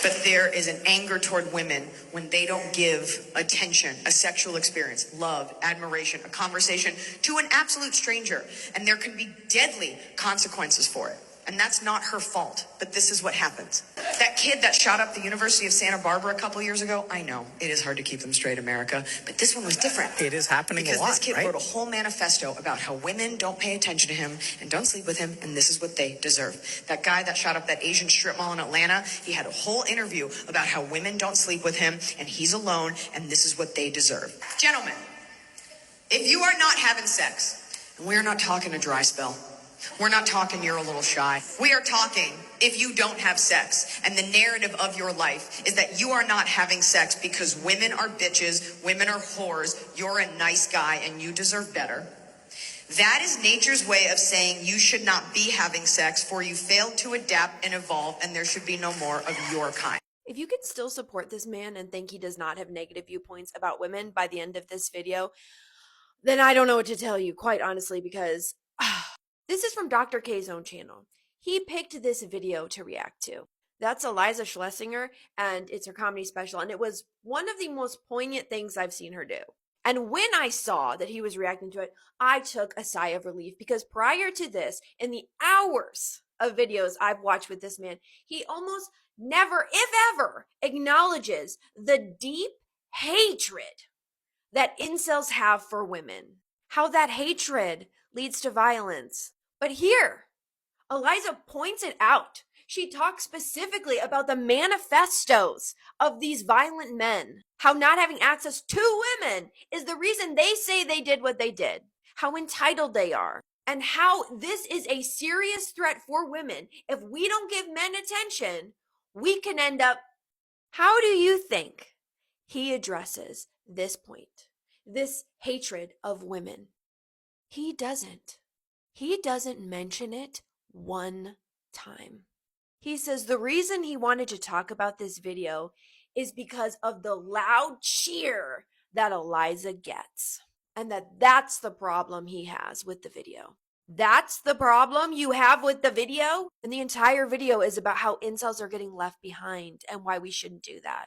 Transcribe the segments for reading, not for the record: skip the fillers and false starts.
But there is an anger toward women when they don't give attention, a sexual experience, love, admiration, a conversation to an absolute stranger. And there can be deadly consequences for it. And that's not her fault, but this is what happens. That kid that shot up the University of Santa Barbara a couple years ago, I know, it is hard to keep them straight, America, but this one was different. It is happening a lot, because this kid right? wrote a whole manifesto about how women don't pay attention to him and don't sleep with him, and this is what they deserve. That guy that shot up that Asian strip mall in Atlanta, he had a whole interview about how women don't sleep with him, and he's alone, and this is what they deserve. Gentlemen, if you are not having sex, and we're not talking a dry spell, we're not talking you're a little shy. We are talking if you don't have sex and the narrative of your life is that you are not having sex because women are bitches, women are whores, you're a nice guy and you deserve better. That is nature's way of saying you should not be having sex, for you failed to adapt and evolve, and there should be no more of your kind. If you can still support this man and think he does not have negative viewpoints about women by the end of this video, then I don't know what to tell you, quite honestly, because this is from Dr. K's own channel. He picked this video to react to. That's Eliza Schlesinger, and it's her comedy special, and it was one of the most poignant things I've seen her do. And when I saw that he was reacting to it, I took a sigh of relief, because prior to this, in the hours of videos I've watched with this man, he almost never, if ever, acknowledges the deep hatred that incels have for women. How that hatred leads to violence. But here, Eliza points it out. She talks specifically about the manifestos of these violent men. How not having access to women is the reason they say they did what they did. How entitled they are. And how this is a serious threat for women. If we don't give men attention, we can end up... How do you think he addresses this point? This hatred of women? He doesn't. He doesn't mention it one time. He says the reason he wanted to talk about this video is because of the loud cheer that Eliza gets. And that's the problem he has with the video. That's the problem you have with the video? And the entire video is about how incels are getting left behind and why we shouldn't do that.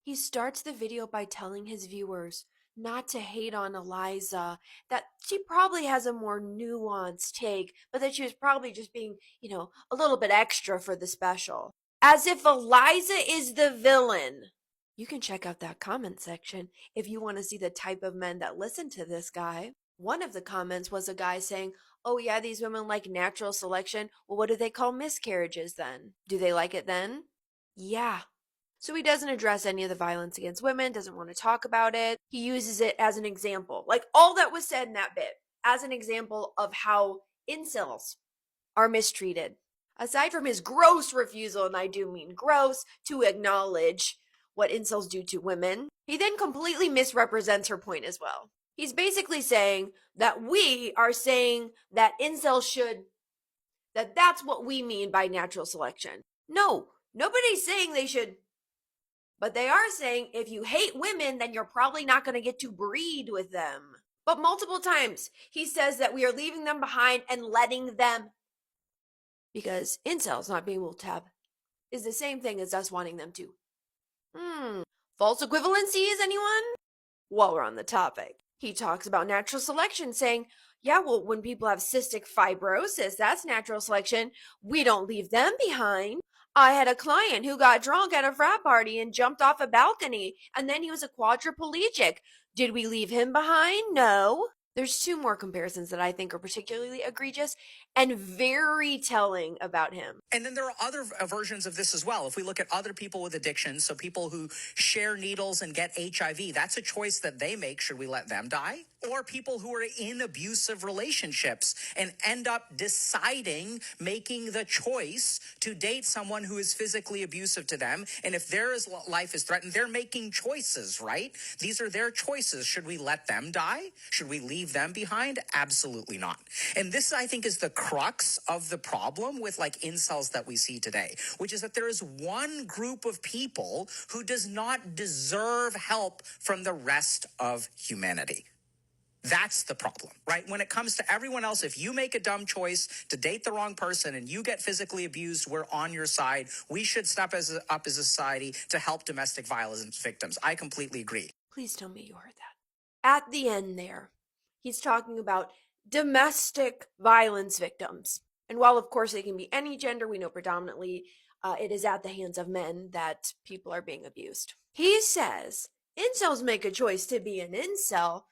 He starts the video by telling his viewers not to hate on Eliza, that she probably has a more nuanced take, but that she was probably just being, a little bit extra for the special. As if Eliza is the villain. You can check out that comment section if you want to see the type of men that listen to this guy. One of the comments was a guy saying, oh yeah, these women like natural selection. Well, what do they call miscarriages then? Do they like it then? Yeah. So he doesn't address any of the violence against women, doesn't want to talk about it. He uses it as an example, like all that was said in that bit, as an example of how incels are mistreated. Aside from his gross refusal, and I do mean gross, to acknowledge what incels do to women, he then completely misrepresents her point as well. He's basically saying that we are saying that incels should, that's what we mean by natural selection. No, nobody's saying they should. But they are saying if you hate women, then you're probably not going to get to breed with them. But multiple times, he says that we are leaving them behind and letting them. Because incels not being able to have is the same thing as us wanting them to. False equivalencies, anyone? While we're on the topic, he talks about natural selection, saying, yeah, well, when people have cystic fibrosis, that's natural selection. We don't leave them behind. I had a client who got drunk at a frat party and jumped off a balcony, and then he was a quadriplegic. Did we leave him behind? No. There's two more comparisons that I think are particularly egregious and very telling about him. And then there are other versions of this as well. If we look at other people with addictions, so people who share needles and get HIV, that's a choice that they make. Should we let them die? Or people who are in abusive relationships and end up deciding, making the choice to date someone who is physically abusive to them. And if their life is threatened, they're making choices, right? These are their choices. Should we let them die? Should we leave them behind? Absolutely not. And this, I think, is the crux of the problem with incels that we see today, which is that there is one group of people who does not deserve help from the rest of humanity. That's the problem, right? When it comes to everyone else, if you make a dumb choice to date the wrong person and you get physically abused, we're on your side. We should step up as a society to help domestic violence victims. I completely agree. Please tell me you heard that. At the end there, he's talking about domestic violence victims. And while, of course, it can be any gender, we know predominantly it is at the hands of men that people are being abused. He says incels make a choice to be an incel,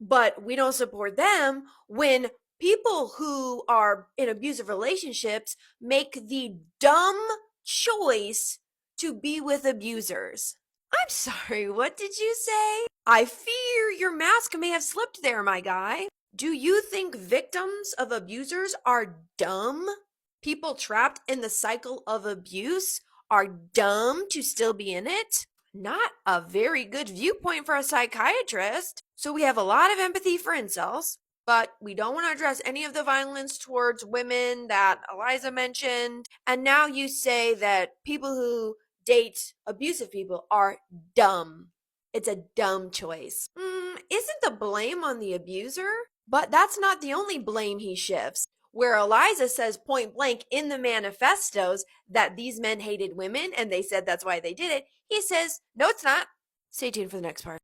but we don't support them when people who are in abusive relationships make the dumb choice to be with abusers. I'm sorry, what did you say? I fear your mask may have slipped there, my guy. Do you think victims of abusers are dumb? People trapped in the cycle of abuse are dumb to still be in it? Not a very good viewpoint for a psychiatrist. So we have a lot of empathy for incels, but we don't want to address any of the violence towards women that Eliza mentioned. And now you say that people who date abusive people are dumb. It's a dumb choice. Isn't the blame on the abuser? But that's not the only blame he shifts. Where Eliza says point blank in the manifestos that these men hated women and they said that's why they did it, he says, no, it's not. Stay tuned for the next part.